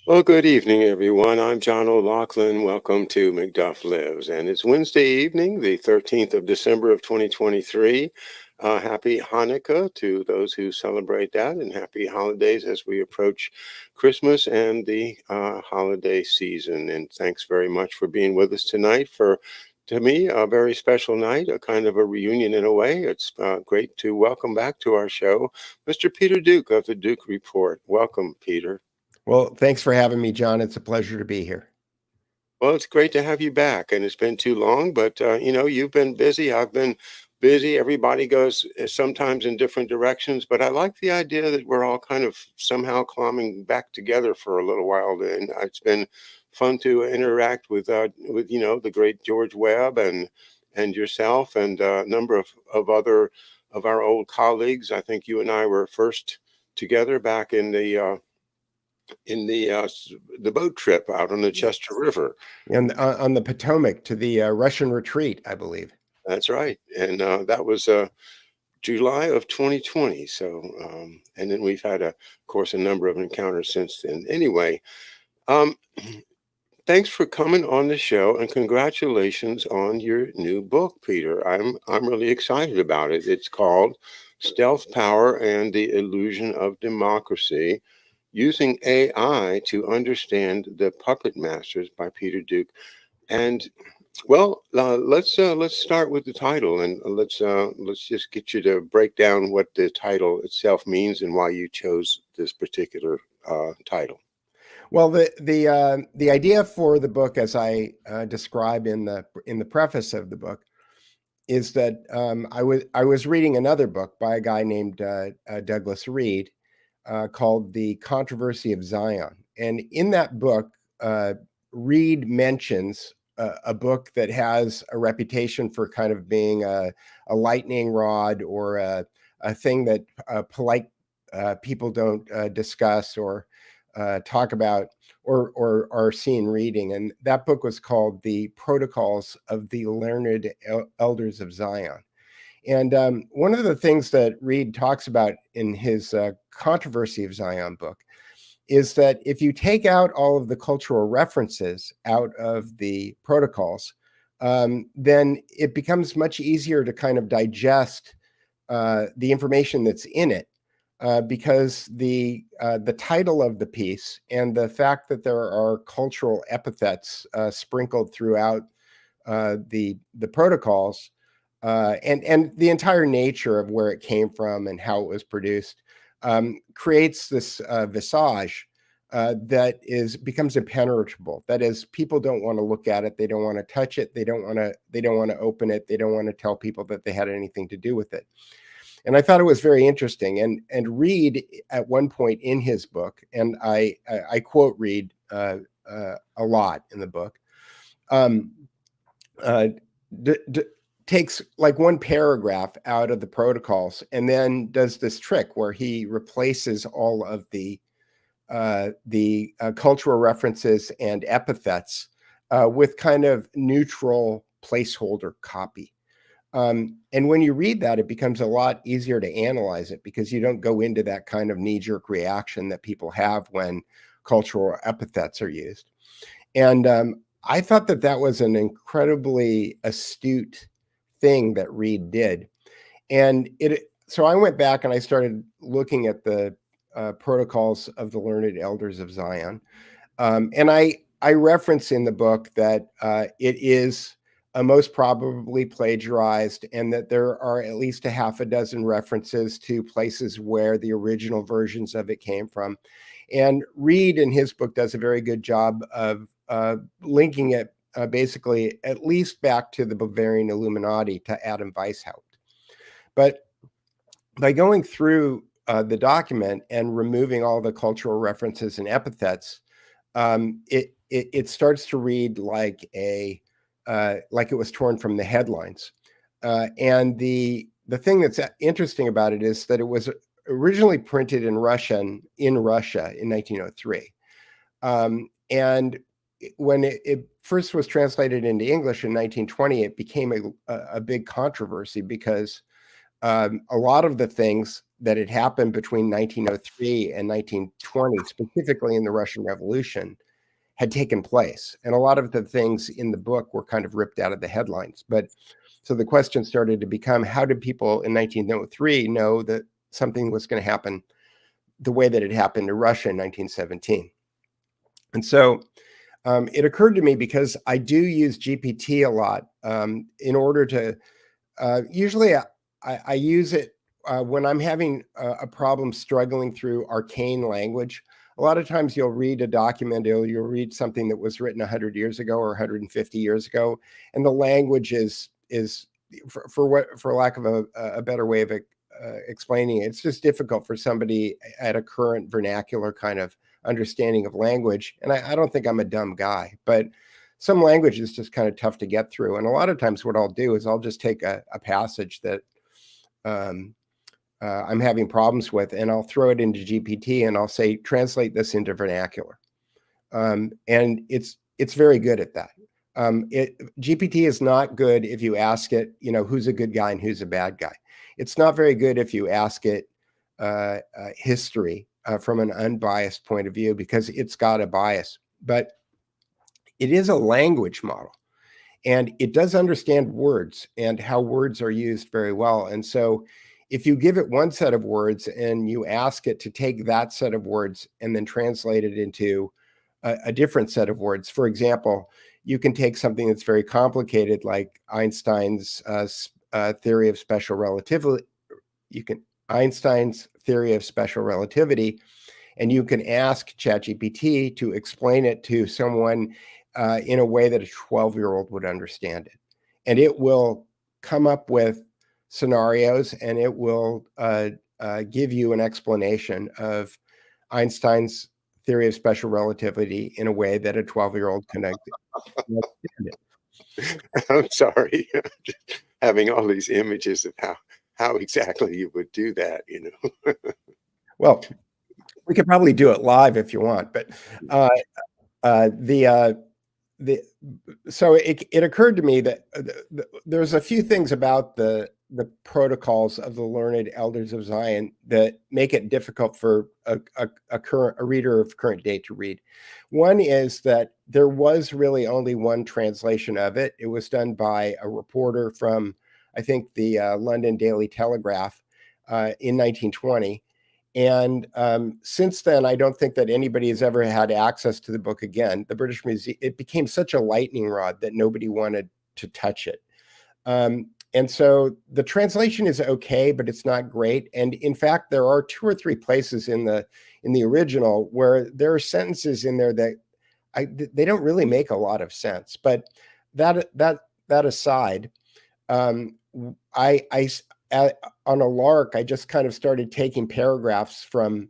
Well, good evening, everyone. I'm John O'Loughlin. Welcome to McDuff Lives. And it's Wednesday evening, the 13th of December of 2023. Happy Hanukkah to those who celebrate that, and happy holidays as we approach Christmas and the holiday season. And thanks very much for being with us tonight for, to me, a very special night, a kind of a reunion in a way. It's great to welcome back to our show Mr. Peter Duke of the Duke Report. Welcome, Peter. Well, thanks for having me, John. It's a pleasure to be here. Well, it's great to have you back, and it's been too long, but you've been busy. I've been busy. Everybody goes sometimes in different directions, but I like the idea that we're all kind of somehow climbing back together for a little while. And it's been fun to interact with the great George Webb and yourself and a number of other of our old colleagues. I think you and I were first together back in the boat trip out on the Chester River. And on the Potomac to the Russian retreat, I believe. That's right, and that was July of 2020. So, and then we've had, of course, a number of encounters since then. Anyway, um, thanks for coming on the show, and congratulations on your new book, Peter. I'm really excited about it. It's called "Stealth Power and the Illusion of Democracy: Using AI to Understand the Puppet Masters" by Peter Duke. And well, let's start with the title, and let's just get you to break down what the title itself means and why you chose this particular title. Well, the idea for the book, as I describe in the preface of the book, is that I was reading another book by a guy named Douglas Reed called "The Controversy of Zion," and in that book, Reed mentions a book that has a reputation for kind of being a lightning rod or a thing that polite people don't discuss or talk about or are seen reading. And that book was called "The Protocols of the Learned Elders of Zion." And one of the things that Reed talks about in his Controversy of Zion book is that if you take out all of the cultural references out of the protocols, then it becomes much easier to kind of digest the information that's in it, because the title of the piece and the fact that there are cultural epithets sprinkled throughout the protocols, and the entire nature of where it came from and how it was produced, creates this visage that becomes impenetrable. That is, people don't want to look at it, they don't want to touch it, they don't want to open it, they don't want to tell people that they had anything to do with it. And I thought it was very interesting. And Reed, at one point in his book, and I quote Reed a lot in the book, takes like one paragraph out of the protocols and then does this trick where he replaces all of the cultural references and epithets with kind of neutral placeholder copy. And when you read that, it becomes a lot easier to analyze it because you don't go into that kind of knee-jerk reaction that people have when cultural epithets are used. And I thought that was an incredibly astute thing that Reed did. And so I went back and I started looking at the protocols of the Learned Elders of Zion. And I reference in the book that it is most probably plagiarized, and that there are at least a half a dozen references to places where the original versions of it came from. And Reed in his book does a very good job of linking it basically at least back to the Bavarian Illuminati, to Adam Weishaupt. But by going through the document and removing all the cultural references and epithets, it starts to read like it was torn from the headlines. And the thing that's interesting about it is that it was originally printed in Russia in 1903. And when it first was translated into English in 1920, it became a big controversy because a lot of the things that had happened between 1903 and 1920, specifically in the Russian Revolution, had taken place. And a lot of the things in the book were kind of ripped out of the headlines. But so the question started to become, how did people in 1903 know that something was going to happen the way that it happened to Russia in 1917? And so it occurred to me, because I do use GPT a lot in order to, usually I use it when I'm having a problem struggling through arcane language. A lot of times you'll read a document, or you'll read something that was written 100 years ago or 150 years ago, and the language is for lack of a better way of explaining it, it's just difficult for somebody at a current vernacular kind of understanding of language. And I don't think I'm a dumb guy, but some language is just kind of tough to get through. And a lot of times what I'll do is I'll just take a passage that I'm having problems with, and I'll throw it into GPT and I'll say, translate this into vernacular. And it's very good at that. GPT is not good if you ask it, who's a good guy and who's a bad guy. It's not very good if you ask it history from an unbiased point of view, because it's got a bias. But it is a language model, and it does understand words and how words are used very well. And so if you give it one set of words and you ask it to take that set of words and then translate it into a different set of words, for example, you can take something that's very complicated, like Einstein's theory of special relativity. Einstein's theory of special relativity, and you can ask ChatGPT to explain it to someone in a way that a 12-year-old would understand it. And it will come up with scenarios, and it will give you an explanation of Einstein's theory of special relativity in a way that a 12-year-old can understand it. I'm sorry, just having all these images of how exactly you would do that, Well, we could probably do it live if you want, but so it occurred to me that there's a few things about the protocols of the learned elders of Zion that make it difficult for a reader of current date to read. One is that there was really only one translation of it. It was done by a reporter from, I think, the London Daily Telegraph in 1920. And since then, I don't think that anybody has ever had access to the book again. The British Museum, it became such a lightning rod that nobody wanted to touch it. And so the translation is okay, but it's not great. And in fact, there are 2 or 3 places in the original where there are sentences in there that they don't really make a lot of sense. But that aside, on a lark, I just kind of started taking paragraphs from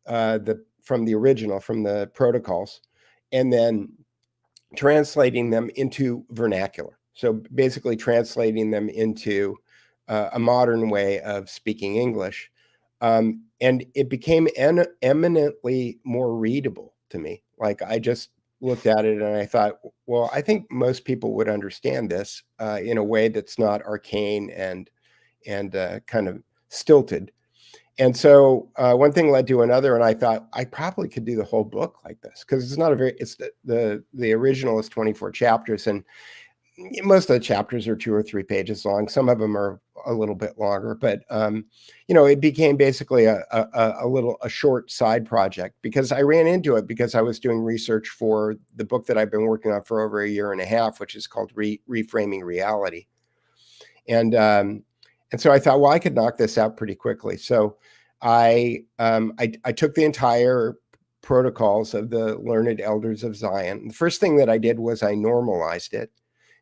the original, from the protocols, and then translating them into vernacular. So basically translating them into a modern way of speaking English. And it became eminently more readable to me. Like, I just looked at it and I thought, well, I think most people would understand this in a way that's not arcane and kind of stilted. And so one thing led to another, and I thought I probably could do the whole book like this, because it's not the original is 24 chapters, and most of the chapters are 2 or 3 pages long. Some of them are a little bit longer, but it became basically a short side project, because I ran into it because I was doing research for the book that I've been working on for over 1.5 years, which is called Reframing Reality. And so I thought, well, I could knock this out pretty quickly. So I took the entire protocols of the learned elders of Zion. The first thing that I did was I normalized it,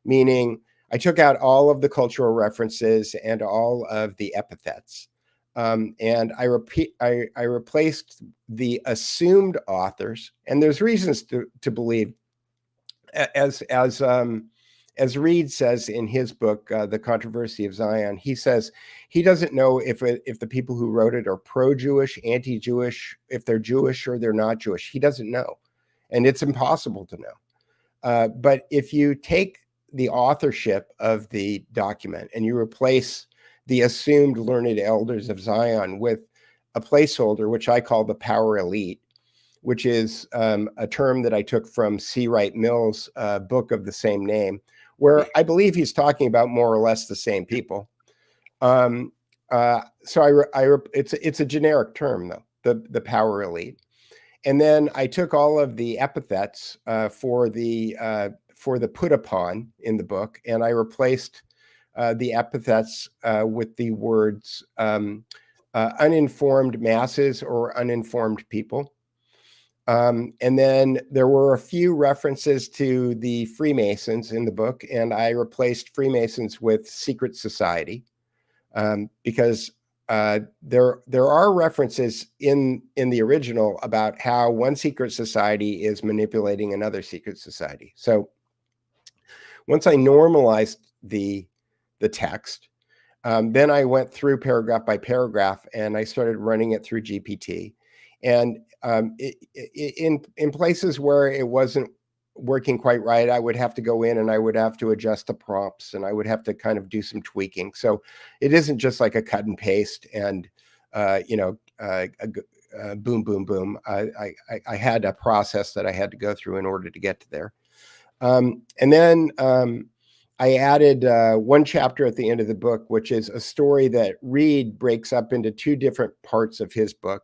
meaning I took out all of the cultural references and all of the epithets. And I replaced the assumed authors, and there's reasons to believe, as Reed says in his book, The Controversy of Zion, he says he doesn't know if the people who wrote it are pro-Jewish, anti-Jewish, if they're Jewish or they're not Jewish. He doesn't know, and it's impossible to know. But if you take the authorship of the document and you replace the assumed learned elders of Zion with a placeholder, which I call the power elite, which is a term that I took from C. Wright Mills' book of the same name, where I believe he's talking about more or less the same people. It's a generic term, though, the power elite. And then I took all of the epithets for the put upon in the book, and I replaced the epithets with the words uninformed masses or uninformed people. And then there were a few references to the Freemasons in the book, and I replaced Freemasons with secret society, because there are references in the original about how one secret society is manipulating another secret society. So once I normalized the text, then I went through paragraph by paragraph, and I started running it through GPT. And in places where it wasn't working quite right, I would have to go in and I would have to adjust the prompts, and I would have to kind of do some tweaking. So it isn't just like a cut and paste and boom, boom, boom. I had a process that I had to go through in order to get to there. And then I added one chapter at the end of the book, which is a story that Reed breaks up into two different parts of his book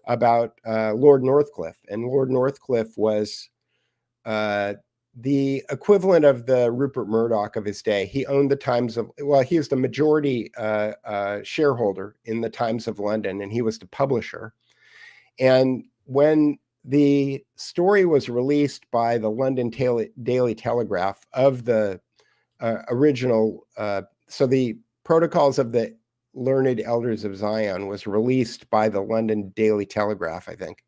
about Lord Northcliffe. And Lord Northcliffe was the equivalent of the Rupert Murdoch of his day. He owned the Times of, well, he was the majority shareholder in the Times of London, and he was the publisher. And when the story was released by the London Daily Telegraph of the original, so the Protocols of the Learned Elders of Zion was released by the London Daily Telegraph, I think,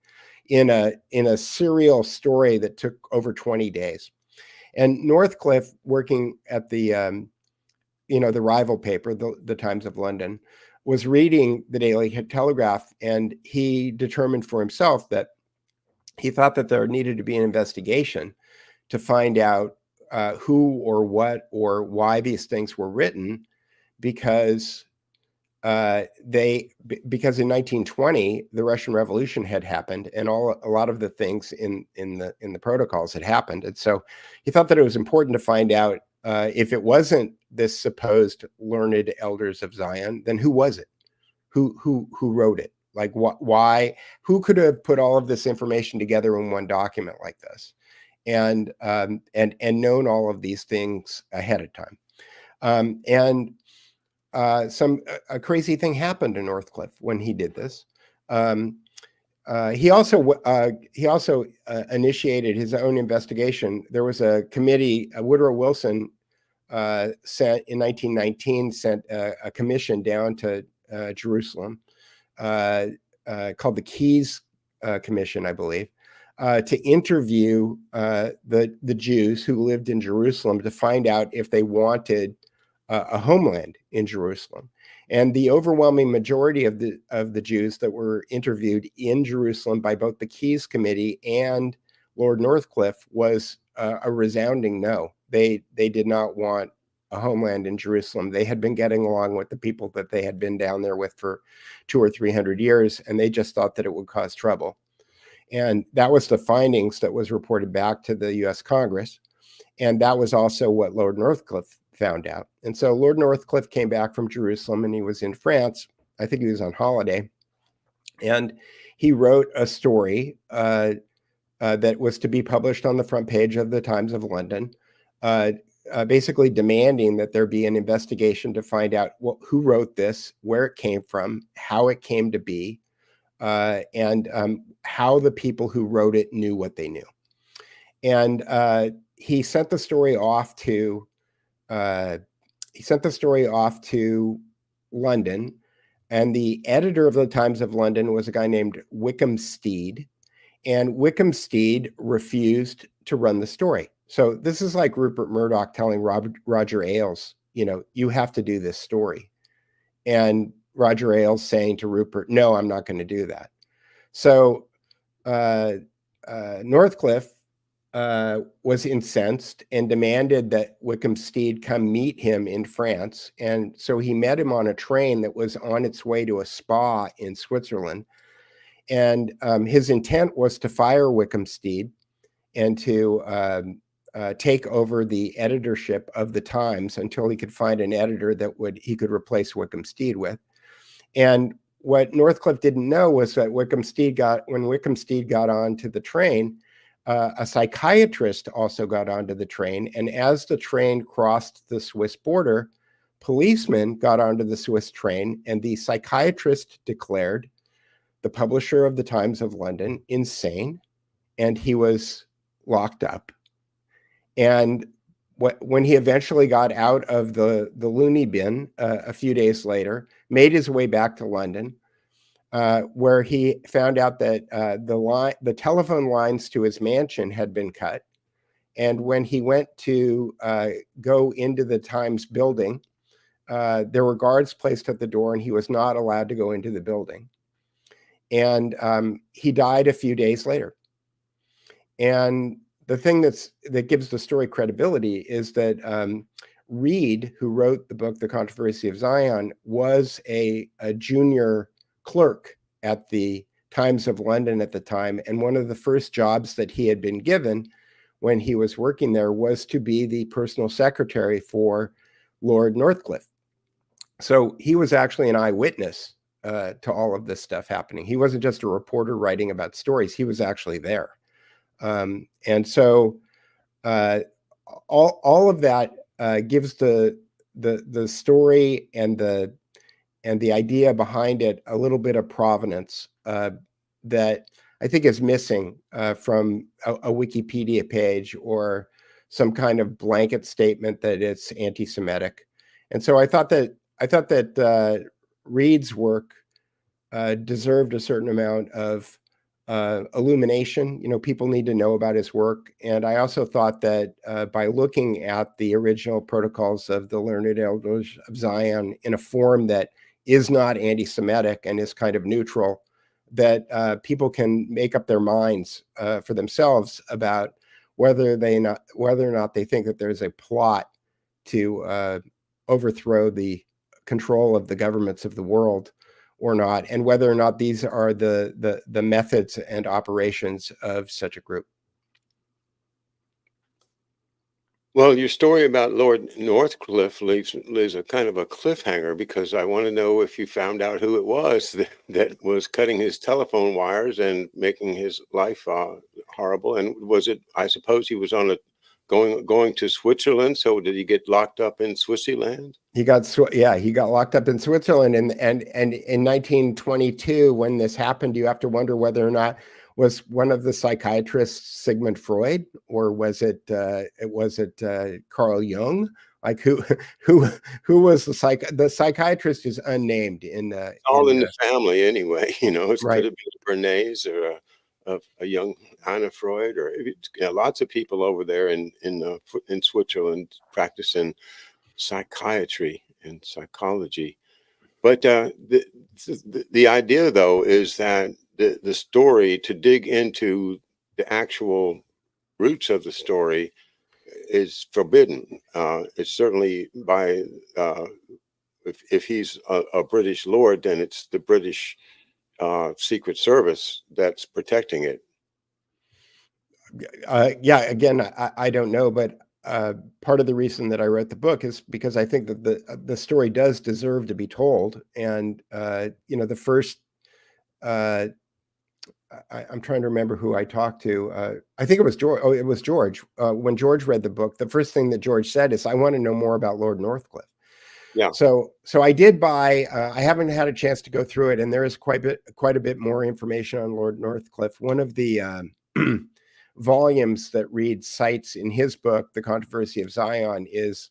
in a serial story that took over 20 days. And Northcliffe, working at the the rival paper, the Times of London, was reading the Daily Telegraph, and he determined for himself that he thought that there needed to be an investigation to find out who or what or why these things were written, because because in 1920 the Russian Revolution had happened, and a lot of the things in the protocols had happened, and so he thought that it was important to find out if it wasn't this supposed learned elders of Zion, then who was it? Who wrote it? Like why? Who could have put all of this information together in one document like this, and known all of these things ahead of time? A crazy thing happened to Northcliffe when he did this. He also initiated his own investigation. There was a committee. Woodrow Wilson sent in 1919 a commission down to Jerusalem called the Keys Commission, I believe, to interview the Jews who lived in Jerusalem to find out if they wanted a homeland in Jerusalem. And the overwhelming majority of the Jews that were interviewed in Jerusalem by both the Keys Committee and Lord Northcliffe was a resounding no. They did not want a homeland in Jerusalem. They had been getting along with the people that they had been down there with for 200 or 300 years, and they just thought that it would cause trouble. And that was the findings that was reported back to the U.S. Congress. And that was also what Lord Northcliffe found out. And so Lord Northcliffe came back from Jerusalem, and he was in France. I think he was on holiday. And he wrote a story that was to be published on the front page of the Times of London, basically demanding that there be an investigation to find out who wrote this, where it came from, how it came to be, and how the people who wrote it knew what they knew. And he sent the story off to London, and the editor of the Times of London was a guy named Wickham Steed, and Wickham Steed refused to run the story. So this is like Rupert Murdoch telling Roger Ailes, you have to do this story. And Roger Ailes saying to Rupert, no, I'm not going to do that. So Northcliffe was incensed and demanded that Wickham Steed come meet him in France. And so he met him on a train that was on its way to a spa in Switzerland. And his intent was to fire Wickham Steed and to take over the editorship of the Times until he could find an editor that he could replace Wickham Steed with. And what Northcliffe didn't know was that when Wickham Steed got onto the train, a psychiatrist also got onto the train. And as the train crossed the Swiss border, policemen got onto the Swiss train, and the psychiatrist declared the publisher of the Times of London insane, and he was locked up. And when he eventually got out of the loony bin a few days later, made his way back to London, where he found out that the telephone lines to his mansion had been cut. And when he went to go into the Times building, there were guards placed at the door, and he was not allowed to go into the building. And he died a few days later. And the thing that gives the story credibility is that Reed, who wrote the book, The Controversy of Zion, was a junior clerk at the Times of London at the time. And one of the first jobs that he had been given when he was working there was to be the personal secretary for Lord Northcliffe. So he was actually an eyewitness to all of this stuff happening. He wasn't just a reporter writing about stories. He was actually there. And so all of that gives the story and the idea behind it a little bit of provenance that I think is missing from a Wikipedia page or some kind of blanket statement that it's anti-Semitic. And so I thought that Reed's work deserved a certain amount of illumination. People need to know about his work. And I also thought that by looking at the original protocols of the Learned Elders of Zion in a form that is not anti-Semitic and is kind of neutral, that people can make up their minds for themselves about whether or not they think that there's a plot to overthrow the control of the governments of the world or not, and whether or not these are the methods and operations of such a group. Well, your story about Lord Northcliffe leaves a kind of a cliffhanger, because I want to know if you found out who it was that was cutting his telephone wires and making his life horrible. And was it? I suppose he was on going to Switzerland. So did he get locked up in Switzerland? He got locked up in Switzerland, and in 1922, when this happened, you have to wonder whether or not was one of the psychiatrists Sigmund Freud, or was it Carl Jung? Like who was the psychiatrist is unnamed in all in the family anyway. It right. could have been Bernays or a young Anna Freud, or lots of people over there in Switzerland practicing psychiatry and psychology. But the idea, though, is that the story, to dig into the actual roots of the story, is forbidden. It's certainly by if he's a British lord, then it's the British Secret Service that's protecting it. Again, I don't know, but part of the reason that I wrote the book is because I think that the story does deserve to be told. And the first, I'm trying to remember who I talked to. I think it was George. Oh, it was George. When George read the book, the first thing that George said is, "I want to know more about Lord Northcliffe." Yeah. So I did buy. I haven't had a chance to go through it, and there is quite a bit more information on Lord Northcliffe. One of the volumes that Reed cites in his book, The Controversy of Zion, is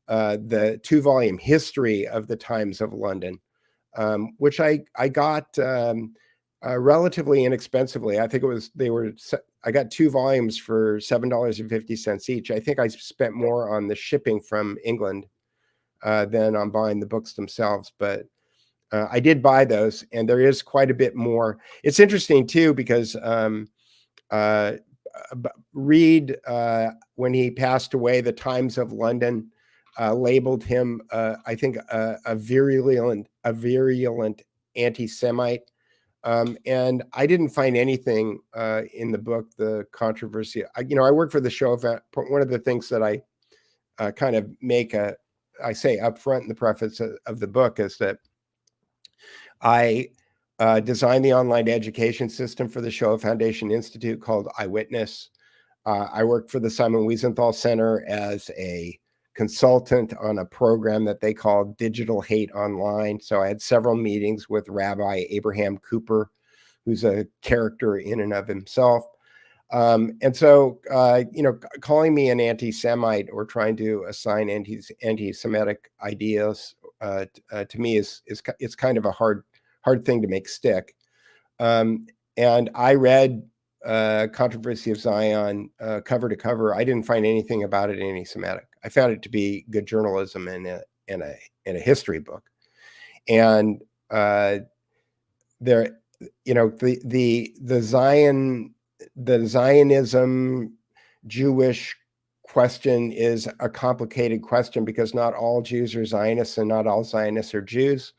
the 2-volume history of the Times of London, which I got relatively inexpensively. I think I got 2 volumes for $7.50 each. I think I spent more on the shipping from England than on buying the books themselves, but I did buy those, and there is quite a bit more. It's interesting too, because Reed, when he passed away, the Times of London labeled him, I think, a virulent anti-Semite. And I didn't find anything in the book, the controversy. I work for the show event. One of the things that I kind of I say up front in the preface of the book is that I designed the online education system for the Shoah Foundation Institute called Eyewitness. I worked for the Simon Wiesenthal Center as a consultant on a program that they called Digital Hate Online. So I had several meetings with Rabbi Abraham Cooper, who's a character in and of himself. And so, calling me an anti-Semite or trying to assign anti-Semitic ideas to me it's kind of a hard thing to make stick. And I read Controversy of Zion cover to cover. I didn't find anything about it anti-Semitic. I found it to be good journalism in a history book. And there, the Zionism Jewish question is a complicated question because not all Jews are Zionists and not all Zionists are Jews.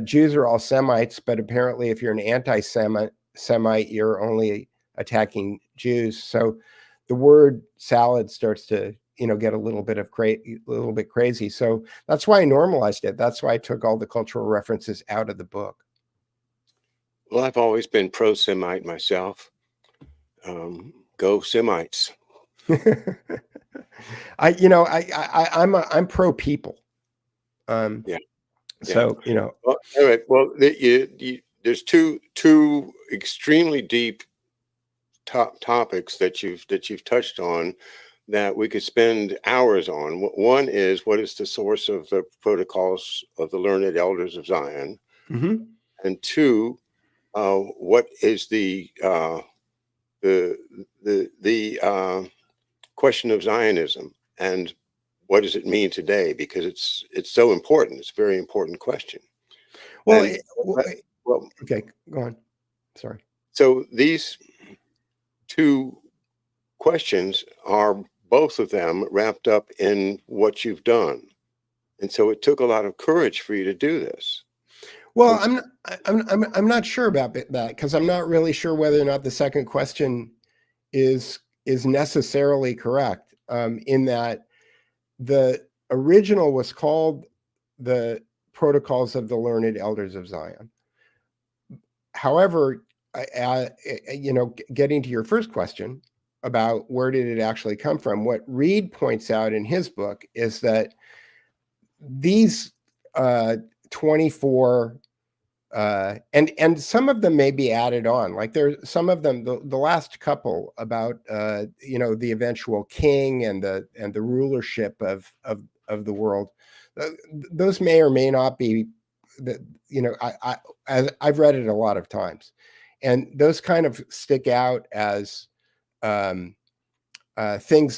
Jews are all Semites, but apparently if you're an anti-Semite, you're only attacking Jews. So the word salad starts to, get a little bit crazy. So that's why I normalized it. That's why I took all the cultural references out of the book. Well, I've always been pro-Semite myself. Go Semites. I'm pro people. Yeah. So, Well, all right. Well, there's two extremely deep topics that you've touched on that we could spend hours on. One is, what is the source of the protocols of the learned elders of Zion? Mm-hmm. And two, what is the question of Zionism, and what does it mean today? Because it's so important. It's a very important question. Well, okay, go on. Sorry. So these two questions are, both of them, wrapped up in what you've done, and so it took a lot of courage for you to do this. Well, I'm not sure about that, because I'm not really sure whether or not the second question is necessarily correct. In that the original was called the Protocols of the Learned Elders of Zion. However, getting to your first question about where did it actually come from, what Reed points out in his book is that these 24 and some of them may be added on, like there's some of them, the last couple about the eventual king and the rulership of the world, those may or may not be I've read it a lot of times, and those kind of stick out as things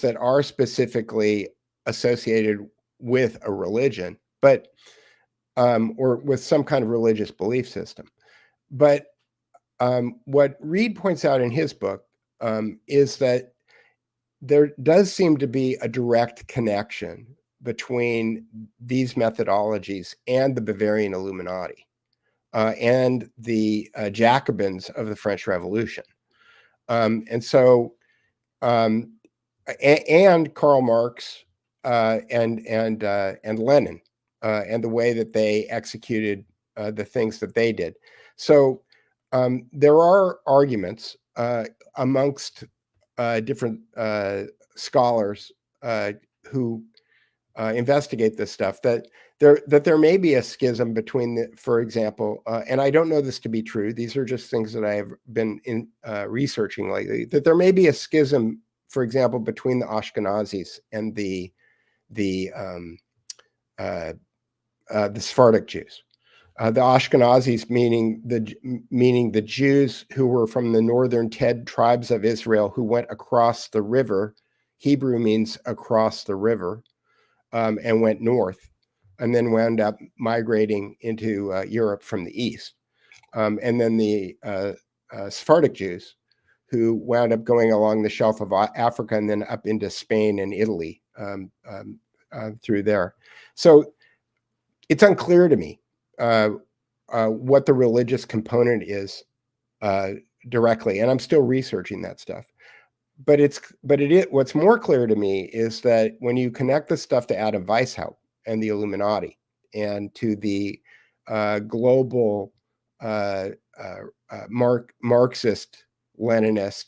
that are specifically associated with a religion, but or with some kind of religious belief system. But what Reed points out in his book is that there does seem to be a direct connection between these methodologies and the Bavarian Illuminati and the Jacobins of the French Revolution. And so, and Karl Marx and Lenin, and the way that they executed the things that they did. So there are arguments amongst different scholars who investigate this stuff that there may be a schism between for example, and I don't know this to be true, these are just things that I have been researching lately, that there may be a schism, for example, between the Ashkenazis and the Sephardic Jews. The Ashkenazis meaning the Jews who were from the northern 10 tribes of Israel who went across the river. Hebrew means across the river, and went north, and then wound up migrating into Europe from the east. And then the Sephardic Jews, who wound up going along the shelf of Africa and then up into Spain and Italy through there. So it's unclear to me what the religious component is directly, and I'm still researching that stuff. But what's more clear to me is that when you connect the stuff to Adam Weishaupt and the Illuminati and to the global Marxist Leninist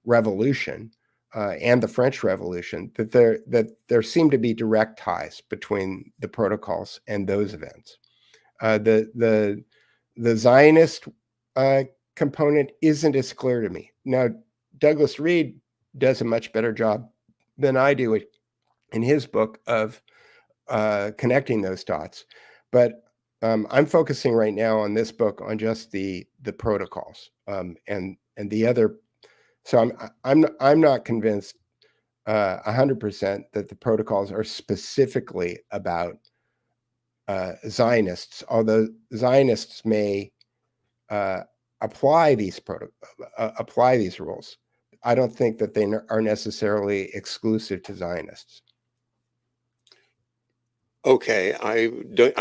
revolution and the French Revolution, that there seem to be direct ties between the protocols and those events. The Zionist component isn't as clear to me. Now, Douglas Reed does a much better job than I do in his book of connecting those dots. But I'm focusing right now on this book on just the protocols and the other. So I'm not convinced 100% that the protocols are specifically about Zionists, although Zionists may apply these rules. I don't think that they are necessarily exclusive to Zionists. Okay, I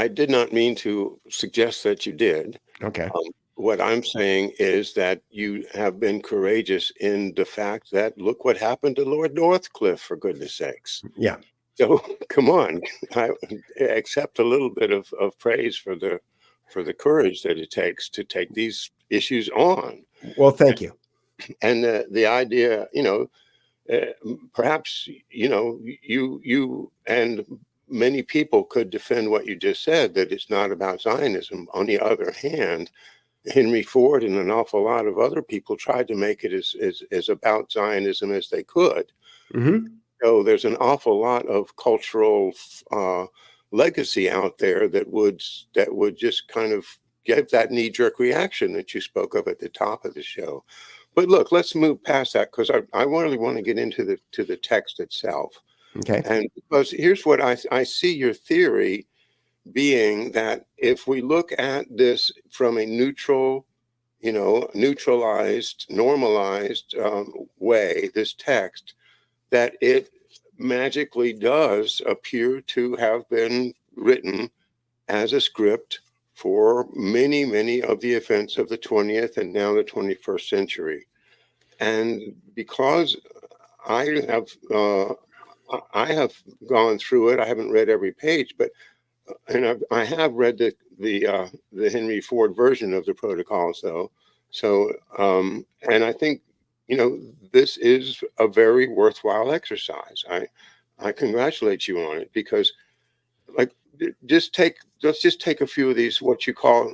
did not mean to suggest that you did. Okay. What I'm saying is that you have been courageous in the fact that look what happened to Lord Northcliffe, for goodness sakes. Yeah. So come on, I accept a little bit of praise for the courage that it takes to take these issues on. Well, thank you. And the idea, perhaps, you and many people could defend what you just said, that it's not about Zionism. On the other hand, Henry Ford and an awful lot of other people tried to make it as about Zionism as they could. Mm-hmm. So there's an awful lot of cultural legacy out there that would just kind of give that knee-jerk reaction that you spoke of at the top of the show. But look, let's move past that, because I really want to get into the text itself. Okay. And because here's what I see your theory being, that if we look at this from a neutral, neutralized, normalized way, this text, that it magically does appear to have been written as a script for many, many of the events of the 20th and now the 21st century. And because I have gone through it, I haven't read every page, but I have read the Henry Ford version of the protocols, though. So and I think this is a very worthwhile exercise. I congratulate you on it, because let's just take a few of these, what you call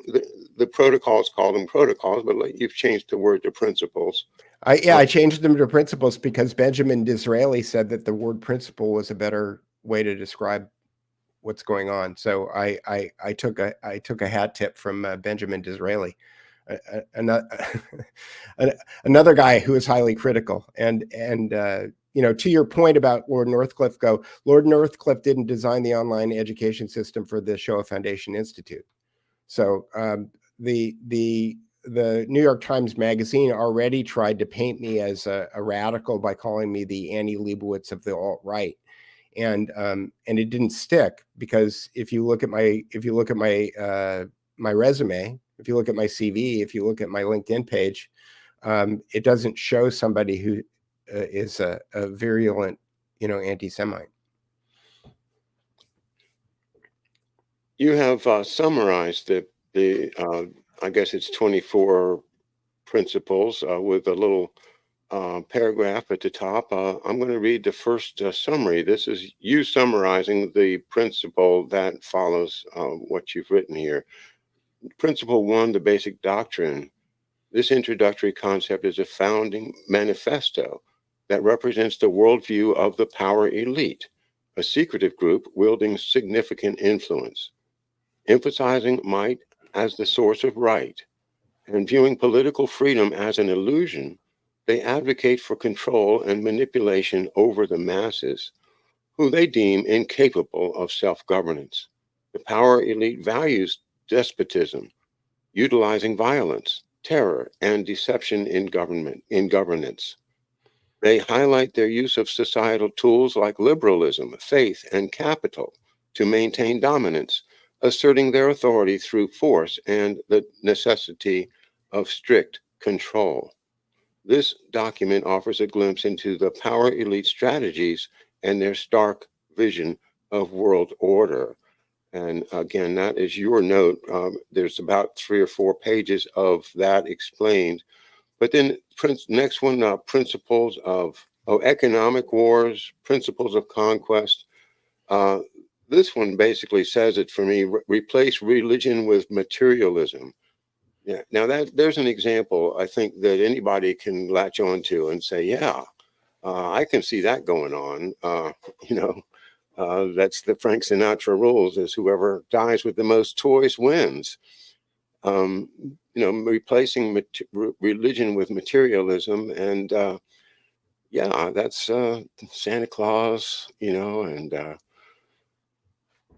the protocols, call them protocols, but you've changed the word to principles. I changed them to principles because Benjamin Disraeli said that the word principle was a better way to describe what's going on. So I took a hat tip from Benjamin Disraeli, another guy who is highly critical. And to your point about Lord Northcliffe, Lord Northcliffe didn't design the online education system for the Shoah Foundation Institute. So the New York Times Magazine already tried to paint me as a radical by calling me the Annie Leibovitz of the alt-right. And it didn't stick, because if you look at my my resume, if you look at my CV, if you look at my LinkedIn page, it doesn't show somebody who is a virulent, anti-Semite. You have summarized the I guess it's 24 principles with a little paragraph at the top. I'm going to read the first summary. This is you summarizing the principle that follows what you've written here. Principle 1, the basic doctrine. This introductory concept is a founding manifesto that represents the worldview of the power elite, a secretive group wielding significant influence, emphasizing might as the source of right, and viewing political freedom as an illusion. They advocate for control and manipulation over the masses, who they deem incapable of self-governance. The power elite values despotism, utilizing violence, terror, and deception in governance. They highlight their use of societal tools like liberalism, faith, and capital to maintain dominance, asserting their authority through force and the necessity of strict control. This document offers a glimpse into the power elite strategies and their stark vision of world order. And again, that is your note. There's about 3 or 4 pages of that explained. But then next one, principles of economic wars, principles of conquest. Uh, this one basically says it for me: replace religion with materialism. Yeah. Now that there's an example I think that anybody can latch on to and say, yeah, I can see that going on. You know, that's the Frank Sinatra rules: is whoever dies with the most toys wins. Replacing religion with materialism, and yeah, that's Santa Claus. And Yeah.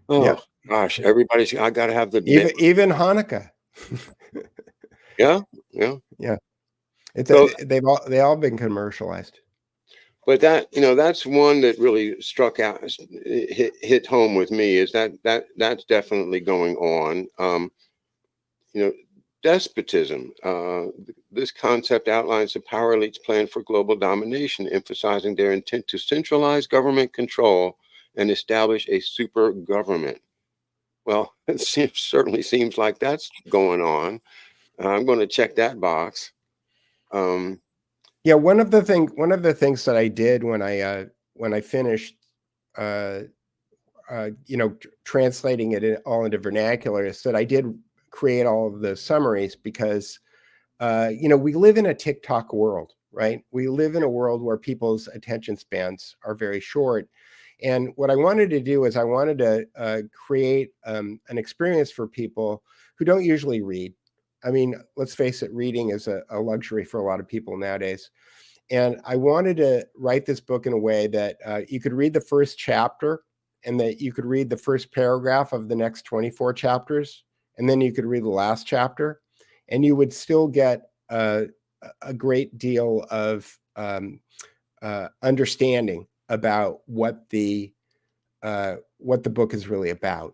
oh gosh, everybody's. I got to have the Even Hanukkah. yeah, yeah. Yeah. So, They all been commercialized. but that's one that really struck out, hit home with me. Is that's definitely going on. You know, despotism. This concept outlines the power elites' plan for global domination, emphasizing their intent to centralize government control and establish a super government. Well, certainly seems like that's going on. I'm going to check that box. Um, Yeah, one of the things that I did when I finished uh, translating it all into vernacular is that I did create all of the summaries because we live in a TikTok world, right? We live in a world where people's attention spans are very short. And what I wanted to do is I wanted to create an experience for people who don't usually read. I mean, let's face it, reading is a luxury for a lot of people nowadays. And I wanted to write this book in a way that you could read the first chapter and that you could read the first paragraph of the next 24 chapters. And then you could read the last chapter and you would still get a great deal of understanding about what the book is really about.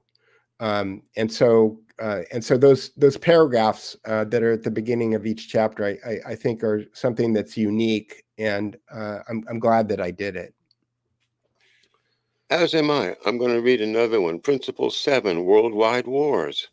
And so those paragraphs that are at the beginning of each chapter, I think are something that's unique, and I'm glad that I did it. as am I. I'm going to read another one. Principle 7: Worldwide Wars.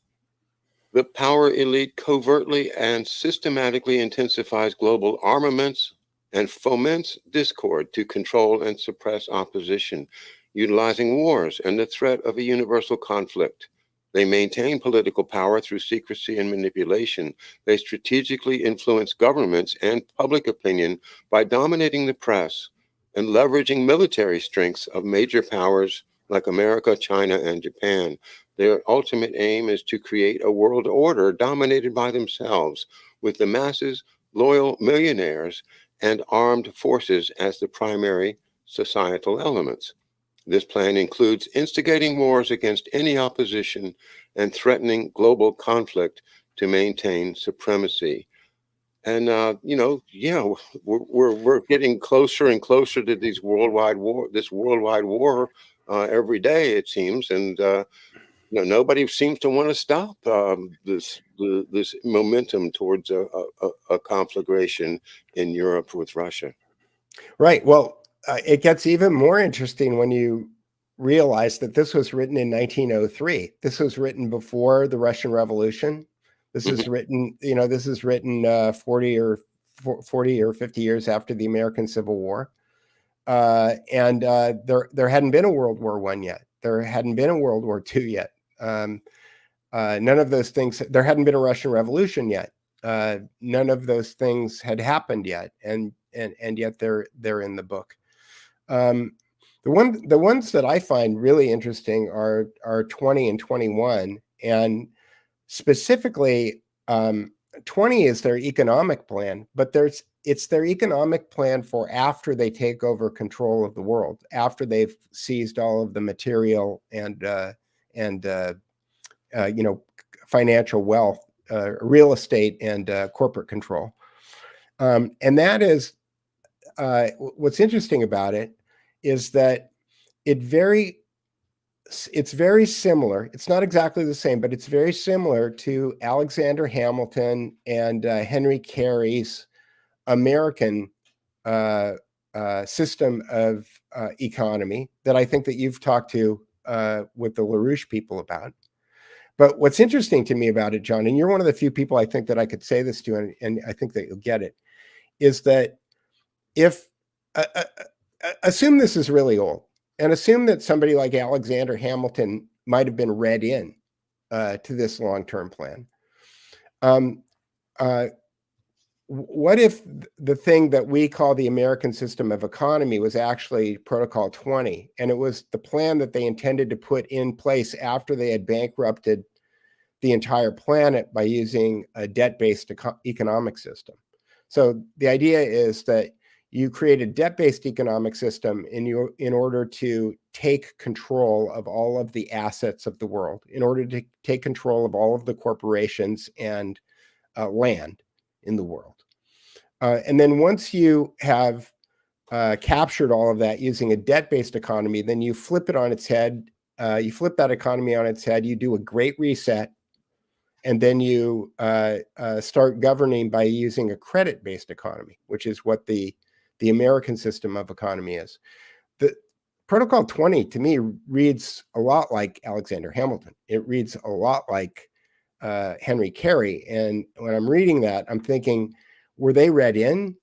The power elite covertly and systematically intensifies global armaments and foments discord to control and suppress opposition, utilizing wars and the threat of a universal conflict. They maintain political power through secrecy and manipulation. They strategically influence governments and public opinion by dominating the press and leveraging military strengths of major powers like America, China, and Japan. Their ultimate aim is to create a world order dominated by themselves, with the masses, loyal millionaires, and armed forces as the primary societal elements. This plan includes instigating wars against any opposition and threatening global conflict to maintain supremacy. And yeah, we're getting closer and closer to this worldwide war every day, it seems, and nobody seems to want to stop this momentum towards a conflagration in Europe with Russia. Right. Well, it gets even more interesting when you realize that this was written in 1903. This was written before the Russian Revolution. This Mhm. is written, 40 or 50 years after the American Civil War. And there hadn't been a World War I yet. There hadn't been a World War II yet. None of those things. There hadn't been a Russian Revolution yet. None of those things had happened yet, and yet they're in the book. The ones that I find really interesting are 20 and 21, and specifically 20 is their economic plan, but it's their economic plan for after they take over control of the world, after they've seized all of the material and financial wealth real estate and corporate control. And that is what's interesting about it is that it's very similar. It's not exactly the same, but it's very similar to Alexander Hamilton and Henry Carey's American system of economy that I think that you've talked to with the LaRouche people about. But what's interesting to me about it, John, and you're one of the few people I think that I could say this to, and I think that you'll get it, is that if assume this is really old, and assume that somebody like Alexander Hamilton might have been read in to this long-term plan. What if the thing that we call the American system of economy was actually Protocol 20, and it was the plan that they intended to put in place after they had bankrupted the entire planet by using a debt-based economic system? So the idea is that you create a debt-based economic system in order to take control of all of the assets of the world, in order to take control of all of the corporations and land in the world. And then once you have captured all of that using a debt-based economy, then you flip it on its head. You flip that economy on its head. You do a great reset. And then you start governing by using a credit-based economy, which is what the American system of economy is. The Protocol 20, to me, reads a lot like Alexander Hamilton. It reads a lot like Henry Carey. And when I'm reading that, I'm thinking, were they read in?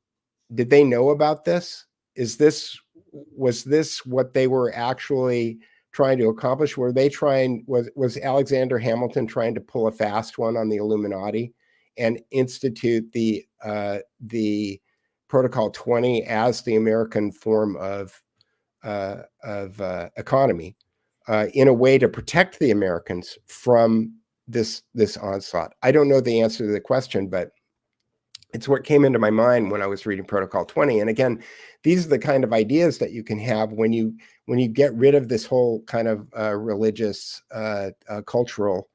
Did they know about this? Was this what they were actually trying to accomplish? Was Alexander Hamilton trying to pull a fast one on the Illuminati and institute the Protocol 20 as the American form of economy in a way to protect the Americans from this onslaught? I don't know the answer to the question, but it's what came into my mind when I was reading Protocol 20. And again, these are the kind of ideas that you can have when you get rid of this whole kind of religious, cultural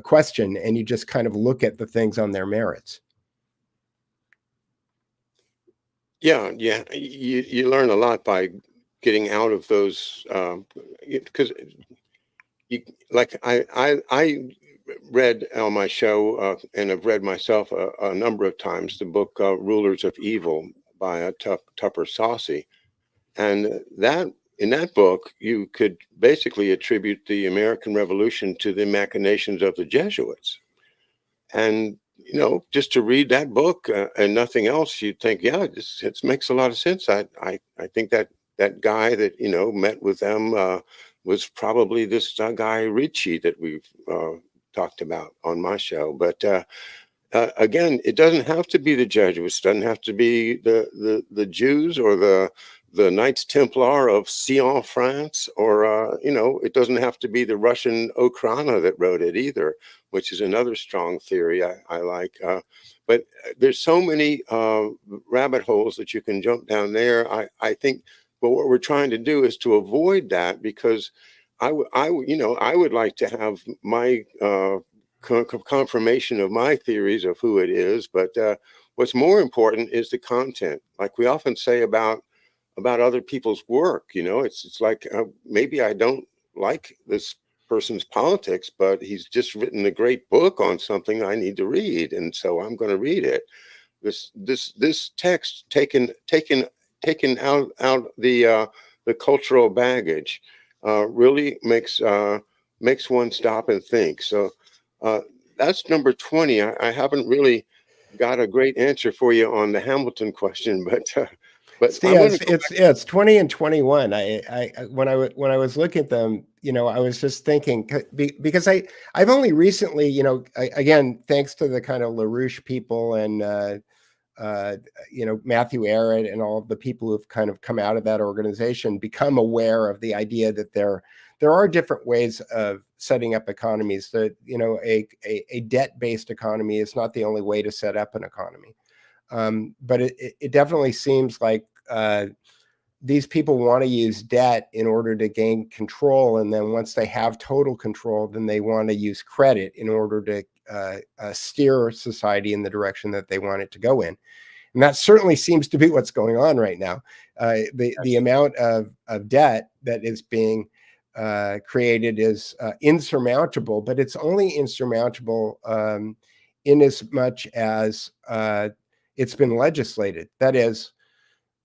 question, and you just kind of look at the things on their merits. Yeah, you learn a lot by getting out of those because like I read on my show and have read myself a number of times the book Rulers of Evil by Tupper Saucy, and that in that book you could basically attribute the American Revolution to the machinations of the Jesuits. And just to read that book and nothing else, you'd think, yeah, it makes a lot of sense. I think that guy that met with them was probably this guy Ritchie that we've talked about on my show. But again, it doesn't have to be the Jesuits. Doesn't have to be the Jews or the Knights Templar of Sion, France, or it doesn't have to be the Russian Okhrana that wrote it either, which is another strong theory I like. But there's so many rabbit holes that you can jump down there. I think, but what we're trying to do is to avoid that, because I would like to have my confirmation of my theories of who it is. But what's more important is the content. Like we often say about other people's work, it's like maybe I don't like this person's politics, but he's just written a great book on something I need to read, and so I'm going to read it. This text taken out the cultural baggage really makes one stop and think. So that's number 20. I haven't really got a great answer for you on the Hamilton question, but I want to it's 20 and 21. When I was looking at them, I was just thinking, because I've only recently, again, thanks to the kind of LaRouche people and Matthew Arrett and all of the people who've kind of come out of that organization, become aware of the idea that there are different ways of setting up economies. That a debt-based economy is not the only way to set up an economy. But it definitely seems like these people want to use debt in order to gain control. And then once they have total control, then they want to use credit in order steer society in the direction that they want it to go in. And that certainly seems to be what's going on right now. The amount of debt that is being created is insurmountable, but it's only insurmountable in as much as it's been legislated. That is,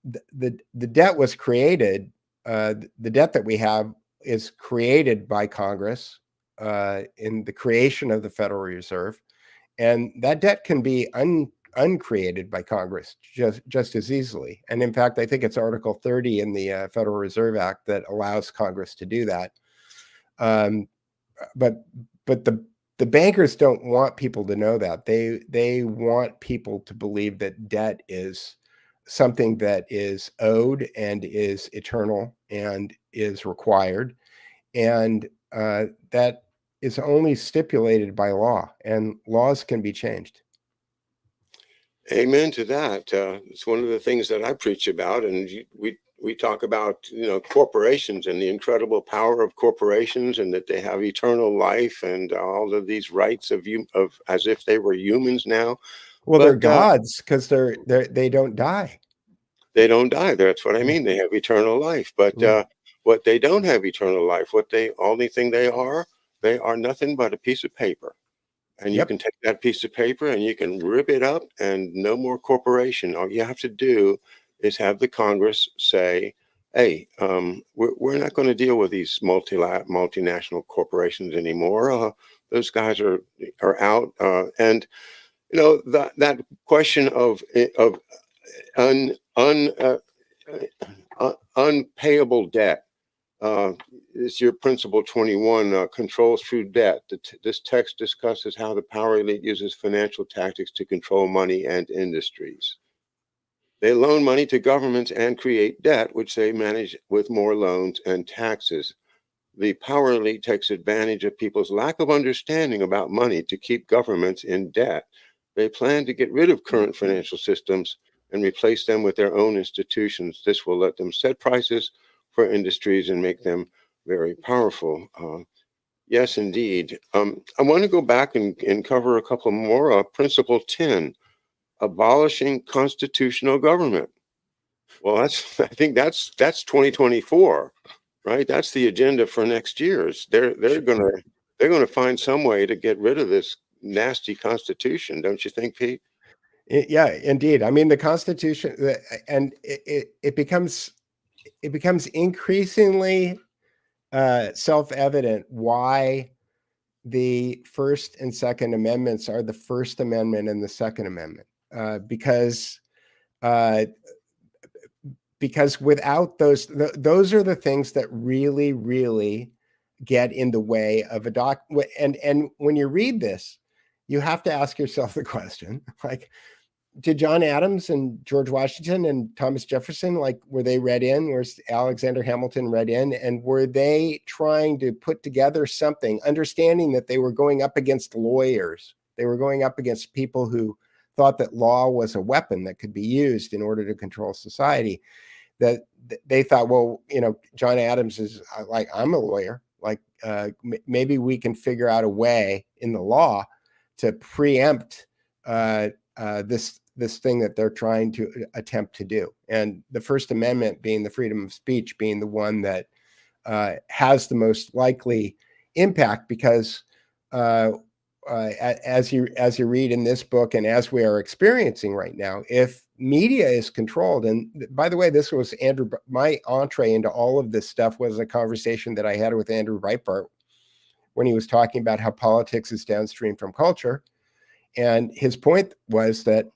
the debt was created. The debt that we have is created by Congress in the creation of the Federal Reserve, and that debt can be uncreated by Congress just as easily. And in fact, I think it's Article 30 in the Federal Reserve Act that allows Congress to do that. But the bankers don't want people to know that. They want people to believe that debt is something that is owed and is eternal and is required, and that is only stipulated by law, and laws can be changed. Amen to that. It's one of the things that I preach about, and we talk about, corporations and the incredible power of corporations, and that they have eternal life and all of these rights of as if they were humans now. Well, they're gods because they don't die. They don't die. That's what I mean. They have eternal life, but what they don't have eternal life. What they only thing they are nothing but a piece of paper. And you can take that piece of paper and you can rip it up, and no more corporation. All you have to do is have the Congress say, hey, we're not going to deal with these multinational corporations anymore. Those guys are out. And, that question of unpayable debt. It's your principle 21, controls through debt. This text discusses how the power elite uses financial tactics to control money and industries. They loan money to governments and create debt, which they manage with more loans and taxes. The power elite takes advantage of people's lack of understanding about money to keep governments in debt. They plan to get rid of current financial systems and replace them with their own institutions. This will let them set prices for industries and make them very powerful. Yes, indeed. I want to go back and cover a couple more. Principle 10, abolishing constitutional government. Well, I think that's 2024, right? That's the agenda for next year's. They're gonna find some way to get rid of this nasty Constitution, don't you think, Pete? Yeah, indeed. I mean, the Constitution, and it becomes increasingly self-evident why the First and Second Amendments are the First Amendment and the Second Amendment, because without those are the things that really get in the way of a doc. And when you read this, you have to ask yourself the question, like, did John Adams and George Washington and Thomas Jefferson, like, were they read in? Was Alexander Hamilton read in? And were they trying to put together something, understanding that they were going up against lawyers? They were going up against people who thought that law was a weapon that could be used in order to control society. That they thought, well, John Adams is like, I'm a lawyer. Like, maybe we can figure out a way in the law to preempt this thing that they're trying to attempt to do. And the First Amendment, being the freedom of speech, being the one that has the most likely impact, because as you read in this book, and as we are experiencing right now, if media is controlled, and by the way, this was my entree into all of this stuff was a conversation that I had with Andrew Breitbart when he was talking about how politics is downstream from culture. And his point was that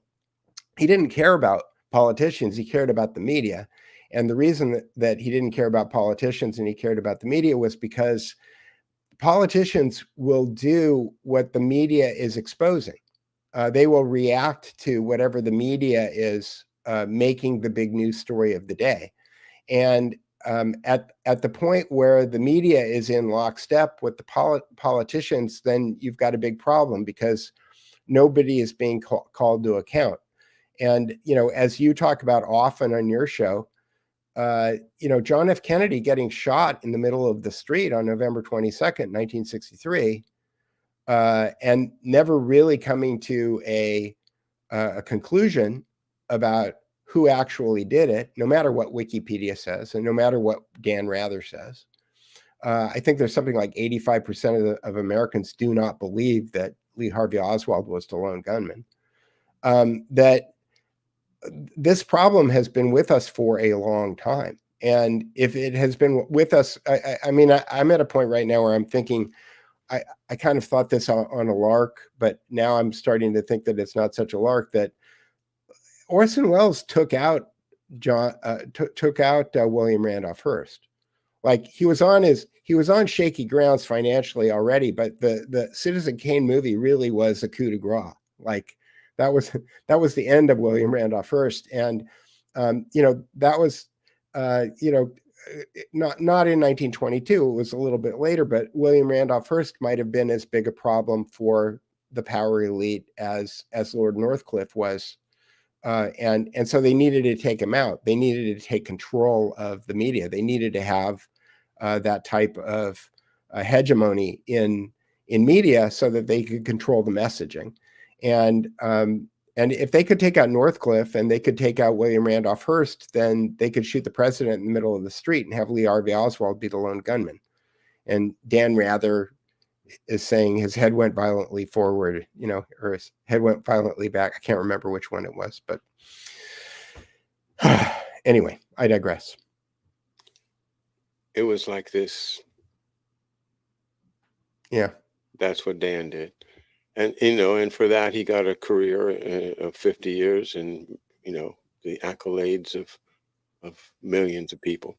he didn't care about politicians, he cared about the media. And the reason that he didn't care about politicians and he cared about the media was because politicians will do what the media is exposing. They will react to whatever the media is making the big news story of the day. And at the point where the media is in lockstep with the politicians, then you've got a big problem, because nobody is being called to account. And, as you talk about often on your show, John F. Kennedy getting shot in the middle of the street on November 22nd, 1963, and never really coming to a conclusion about who actually did it, no matter what Wikipedia says and no matter what Dan Rather says. I think there's something like 85% of Americans do not believe that Lee Harvey Oswald was the lone gunman. That this problem has been with us for a long time. And if it has been with us, I mean, I'm at a point right now where I'm thinking, I kind of thought this on a lark, but now I'm starting to think that it's not such a lark, that Orson Welles took out William Randolph Hearst. Like he was on shaky grounds financially already, but the Citizen Kane movie really was a coup de grace. Like that was the end of William Randolph Hearst, and that was not in 1922. It was a little bit later, but William Randolph Hearst might have been as big a problem for the power elite as Lord Northcliffe was. And so they needed to take him out. They needed to take control of the media. They needed to have that type of hegemony in media so that they could control the messaging. And if they could take out Northcliffe and they could take out William Randolph Hearst, then they could shoot the president in the middle of the street and have Lee Harvey Oswald be the lone gunman. And Dan Rather is saying his head went violently forward, or his head went violently back. I can't remember which one it was, but anyway, I digress. It was like this. Yeah. That's what Dan did. And, and for that, he got a career of 50 years and, the accolades of millions of people.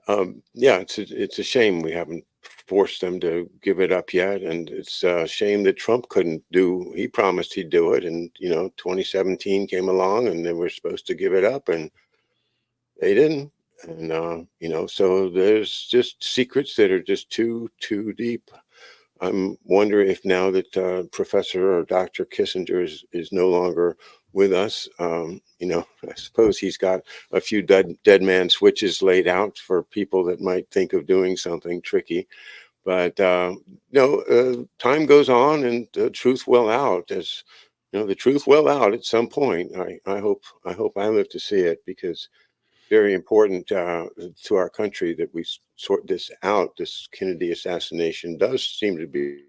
Yeah, it's a shame we haven't forced them to give it up yet. And it's a shame that Trump couldn't he promised he'd do it. And, 2017 came along and they were supposed to give it up and they didn't. And, so there's just secrets that are just too deep. I'm wondering if now that Professor or Dr. Kissinger is no longer with us, I suppose he's got a few dead man switches laid out for people that might think of doing something tricky. But time goes on and the truth will out. The truth will out at some point. I hope I live to see it, because very important to our country that we sort this out. This Kennedy assassination does seem to be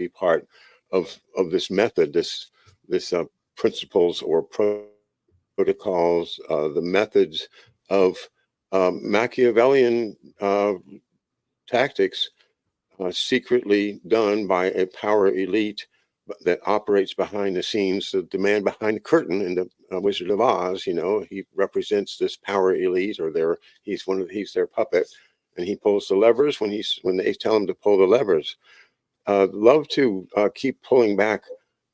part of this method, this principles or protocols, the methods of Machiavellian tactics secretly done by a power elite that operates behind the scenes, the man behind the curtain in the Wizard of Oz. He represents this power elite, or he's their puppet, and he pulls the levers when they tell him to pull the levers. Love to keep pulling back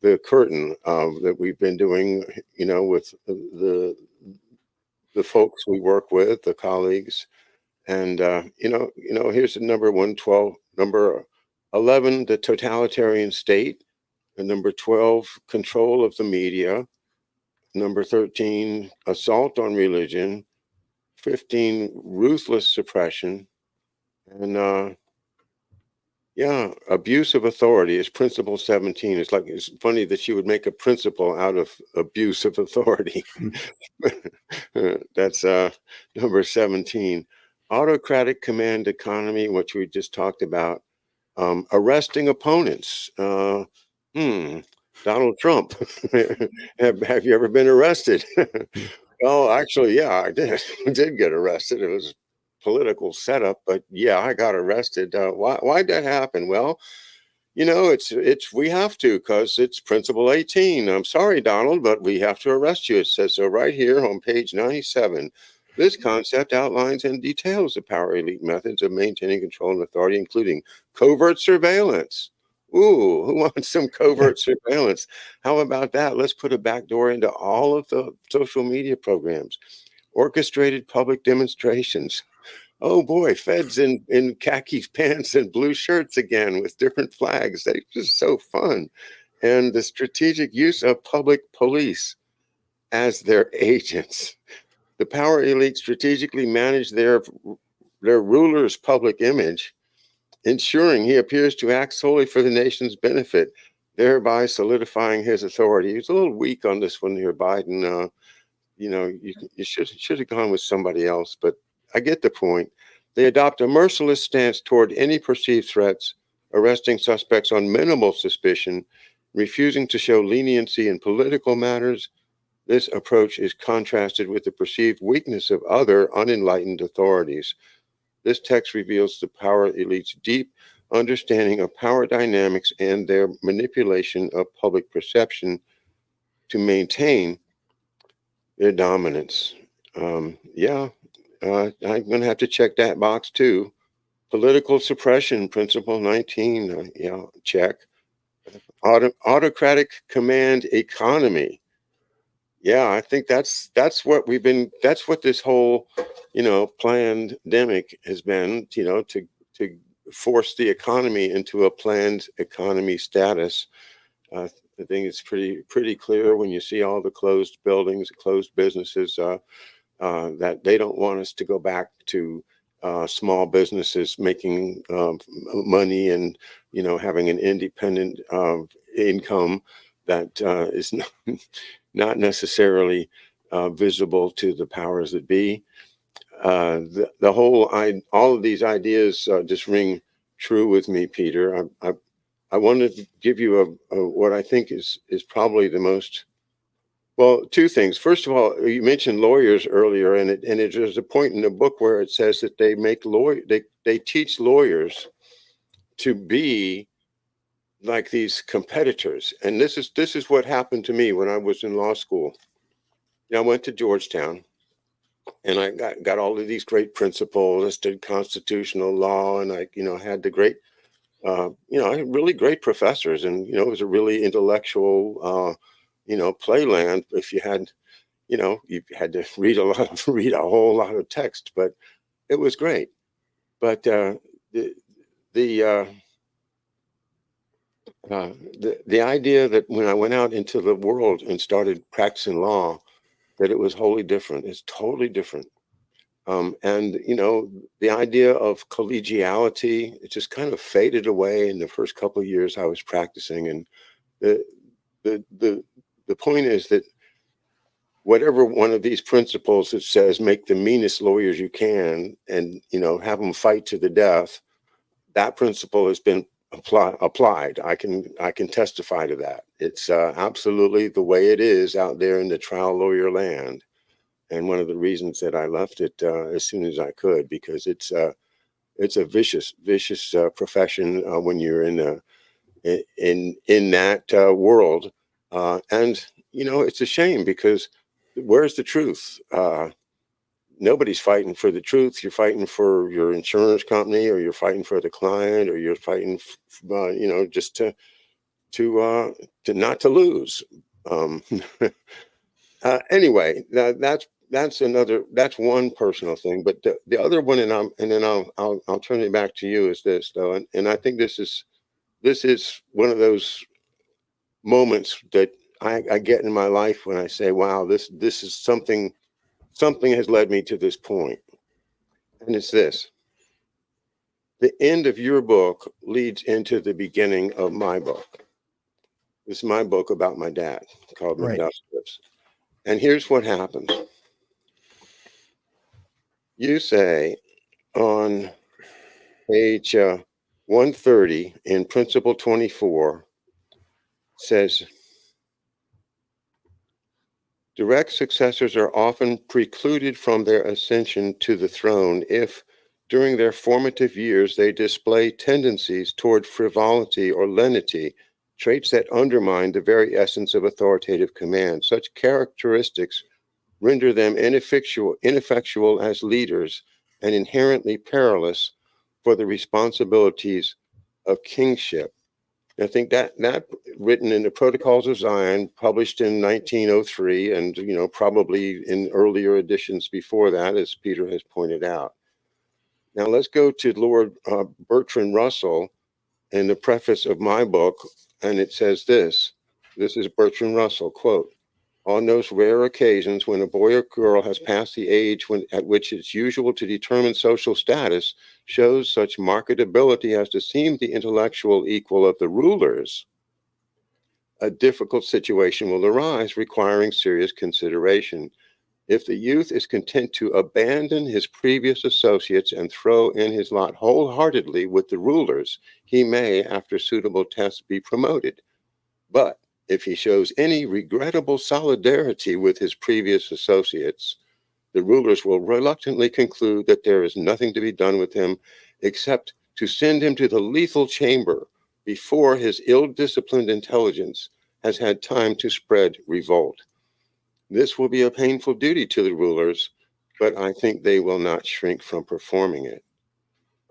the curtain that we've been doing, with the folks we work with, the colleagues, and here's the number 112, number 11, the totalitarian state. And number 12, control of the media. Number 13, assault on religion. 15, ruthless suppression. And abuse of authority is principle 17. It's funny that you would make a principle out of abuse of authority. That's number 17. Autocratic command economy, which we just talked about. Arresting opponents. Donald Trump. Have you ever been arrested? Well, actually, yeah, I did. I did get arrested. It was political setup, but yeah, I got arrested. Why'd that happen? Well, it's we have to, because it's principle 18. I'm sorry, Donald, but we have to arrest you. It says so right here on page 97. This concept outlines and details the power elite methods of maintaining control and authority, including covert surveillance. Ooh, who wants some covert surveillance? How about that? Let's put a backdoor into all of the social media programs. Orchestrated public demonstrations. Oh boy, feds in khaki pants and blue shirts again with different flags. They're just so fun. And the strategic use of public police as their agents. The power elite strategically manage their ruler's public image ensuring he appears to act solely for the nation's benefit, thereby solidifying his authority. He's a little weak on this one here, Biden. You should have gone with somebody else, but I get the point. They adopt a merciless stance toward any perceived threats, arresting suspects on minimal suspicion, refusing to show leniency in political matters. This approach is contrasted with the perceived weakness of other unenlightened authorities. This text reveals the power elite's deep understanding of power dynamics and their manipulation of public perception to maintain their dominance. I'm going to have to check that box too. Political suppression, principle 19. Check. Autocratic command economy. Yeah, I think that's what that's what this whole, pandemic has been, to force the economy into a planned economy status. I think it's pretty clear when you see all the closed buildings, closed businesses, that they don't want us to go back to small businesses making money and having an independent income that is not necessarily visible to the powers that be. All of these ideas just ring true with me, Peter. I wanted to give you what I think is probably the most, well, two things. First of all, you mentioned lawyers earlier, and there's a point in the book where it says that they teach lawyers to be like these competitors, and this is what happened to me when I was in law school. I went to Georgetown, and I got all of these great principles. I studied constitutional law, and I had the great I had really great professors, and it was a really intellectual playland. If you had you had to read a whole lot of text, but it was great. But the the idea that when I went out into the world and started practicing law, that it was wholly different. It's totally different. And the idea of collegiality, it just kind of faded away in the first couple of years I was practicing. And the the the the point is that whatever one of these principles that says make the meanest lawyers you can, and have them fight to the death, that principle has been applied. I can testify to that. It's absolutely the way it is out there in the trial lawyer land. And one of the reasons that I left it as soon as I could, because it's a vicious profession when you're in that world, and it's a shame because where's the truth? Nobody's fighting for the truth. You're fighting for your insurance company, or you're fighting for the client, or you're fighting, just to not to lose. Um, anyway, that's one personal thing. But the other one, and then I'll turn it back to you, is this though, and I think this is one of those moments that I get in my life when I say, wow, this is something has led me to this point. And it's this: the end of your book leads into the beginning of my book. This is my book about my dad, called Right. McDuff Lives. And here's what happens. You say on page 130 in Principle 24, says, direct successors are often precluded from their ascension to the throne if, during their formative years, they display tendencies toward frivolity or lenity, traits that undermine the very essence of authoritative command. Such characteristics render them ineffectual as leaders and inherently perilous for the responsibilities of kingship. I think that written in the Protocols of Zion, published in 1903, and probably in earlier editions before that, as Peter has pointed out. Now let's go to Lord Bertrand Russell in the preface of my book, and it says this. This is Bertrand Russell, quote, On those rare occasions when a boy or girl has passed the age at which it's usual to determine social status, shows such marked ability as to seem the intellectual equal of the rulers, a difficult situation will arise requiring serious consideration. If the youth is content to abandon his previous associates and throw in his lot wholeheartedly with the rulers, he may, after suitable tests, be promoted. But if he shows any regrettable solidarity with his previous associates, the rulers will reluctantly conclude that there is nothing to be done with him except to send him to the lethal chamber before his ill-disciplined intelligence has had time to spread revolt. This will be a painful duty to the rulers, but I think they will not shrink from performing it.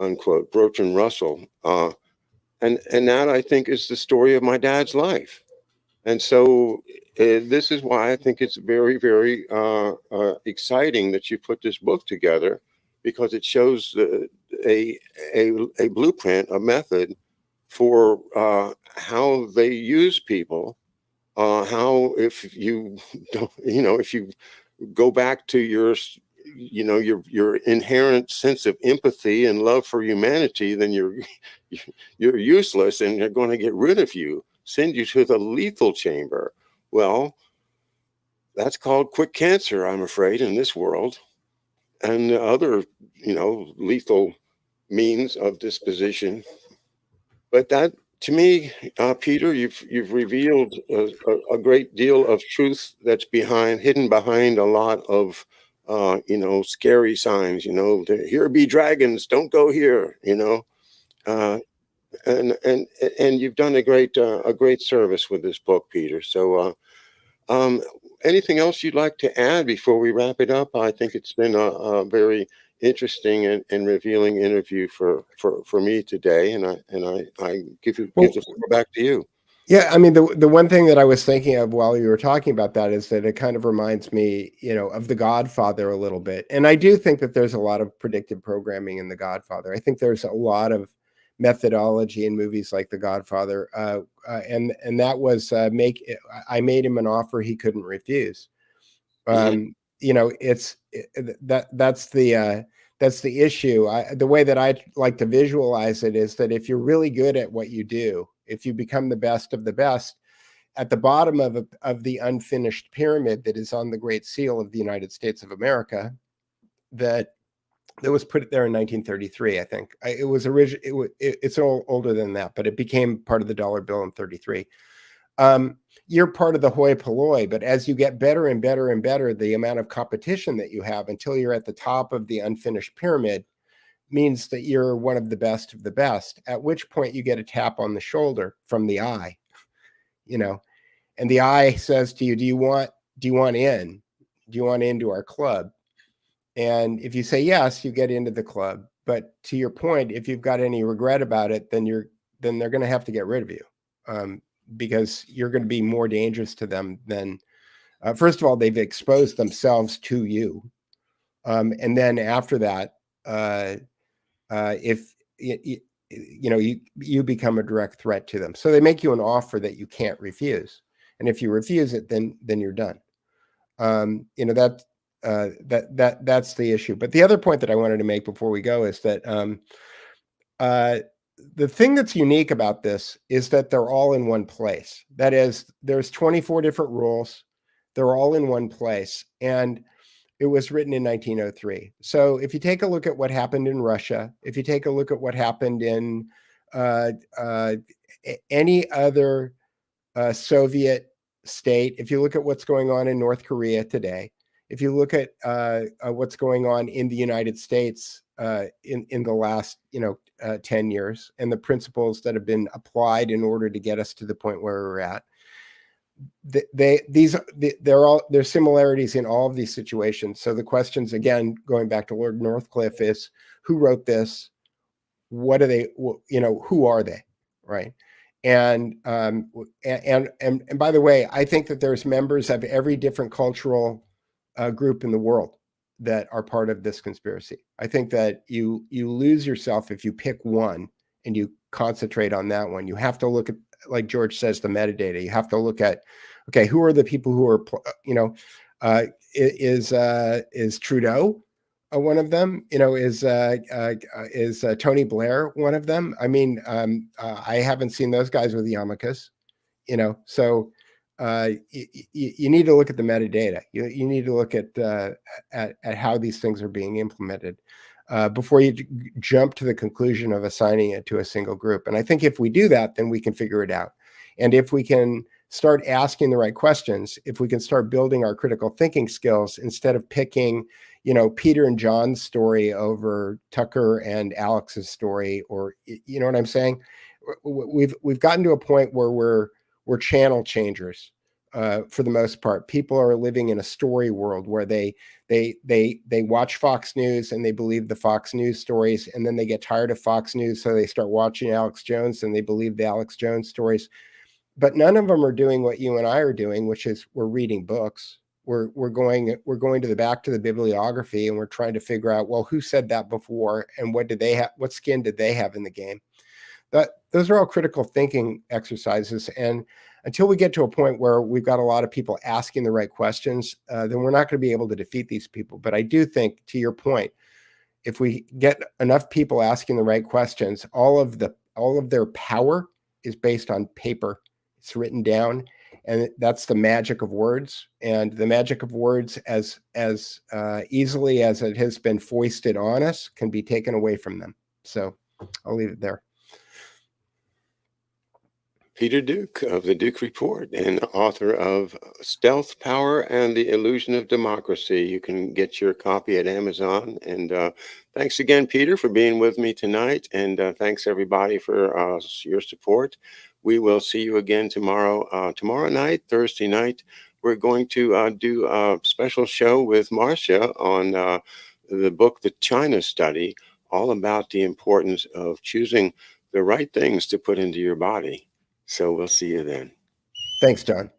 Unquote. Bertrand Russell. And that, I think, is the story of my dad's life. And so this is why I think it's very, very exciting that you put this book together, because it shows a blueprint, a method for how they use people. How, if you don't, if you go back to your inherent sense of empathy and love for humanity, then you're useless, and they're going to get rid of you, send you to the lethal chamber. Well, that's called quick cancer, I'm afraid, in this world, and other lethal means of disposition. But that, to me, Peter, you've revealed a great deal of truth that's hidden behind a lot of scary signs. Here be dragons, don't go here. Uh, and you've done a great service with this book, Peter. So, anything else you'd like to add before we wrap it up? I think it's been a very interesting and revealing interview for me today, and I give the floor back to you. Yeah, I mean, the one thing that I was thinking of while you were talking about that is that it kind of reminds me, of The Godfather a little bit. And I do think that there's a lot of predictive programming in The Godfather. I think there's a lot of methodology in movies like The Godfather, and that was I made him an offer he couldn't refuse. That's the issue. The way that I like to visualize it is that if you're really good at what you do, if you become the best of the best, at the bottom of the unfinished pyramid that is on the Great Seal of the United States of America, that was put there in 1933, I think. It was it's older than that, but it became part of the dollar bill in 33. You're part of the hoi polloi, but as you get better and better and better, the amount of competition that you have until you're at the top of the unfinished pyramid means that you're one of the best of the best, at which point you get a tap on the shoulder from the eye, and the eye says to you, do you want in? Do you want into our club? And if you say yes, you get into the club. But to your point, if you've got any regret about it, then they're going to have to get rid of you, because you're going to be more dangerous to them than, first of all, they've exposed themselves to you. And then after that, if you become a direct threat to them, so they make you an offer that you can't refuse, and if you refuse it, then you're done. That's the issue. But the other point that I wanted to make before we go is that the thing that's unique about this is that they're all in one place. That is, there's 24 different rules. They're all in one place, and it was written in 1903. So if you take a look at what happened in Russia, if you take a look at what happened in any other Soviet state, if you look at what's going on in North Korea today, if you look at what's going on in the United States in the last 10 years, and the principles that have been applied in order to get us to the point where we're at, there's similarities in all of these situations. So the questions, again, going back to Lord Northcliffe, is who wrote this? What are they? Who are they? Right. And by the way, I think that there's members of every different cultural group in the world that are part of this conspiracy. I think that you lose yourself if you pick one and you concentrate on that one. You have to look at, like George says, the metadata. You have to look at Okay, who are the people who are, is Trudeau one of them? Is Tony Blair one of them? I mean, I haven't seen those guys with yarmulkes, so you need to look at the metadata. You need to look at how these things are being implemented before you jump to the conclusion of assigning it to a single group. And I think if we do that, then we can figure it out. And if we can start asking the right questions, if we can start building our critical thinking skills instead of picking, Peter and John's story over Tucker and Alex's story, or you know what I'm saying? We've gotten to a point where we're channel changers for the most part. People are living in a story world where they watch Fox News and they believe the Fox News stories, and then they get tired of Fox News, so they start watching Alex Jones and they believe the Alex Jones stories. But none of them are doing what you and I are doing, which is we're reading books. We're going to the back to the bibliography, and we're trying to figure out, well, who said that before, and what did they have? What skin did they have in the game? Those are all critical thinking exercises. And until we get to a point where we've got a lot of people asking the right questions, then we're not going to be able to defeat these people. But I do think, to your point, if we get enough people asking the right questions, all of their power is based on paper. It's written down, and that's the magic of words. And the magic of words, as easily as it has been foisted on us, can be taken away from them. So I'll leave it there. Peter Duke of the Duke Report and author of Stealth Power and the Illusion of Democracy. You can get your copy at Amazon. And thanks again, Peter, for being with me tonight. And thanks, everybody, for your support. We will see you again tomorrow night, Thursday night. We're going to do a special show with Marcia on the book, The China Study, all about the importance of choosing the right things to put into your body. So we'll see you then. Thanks, John.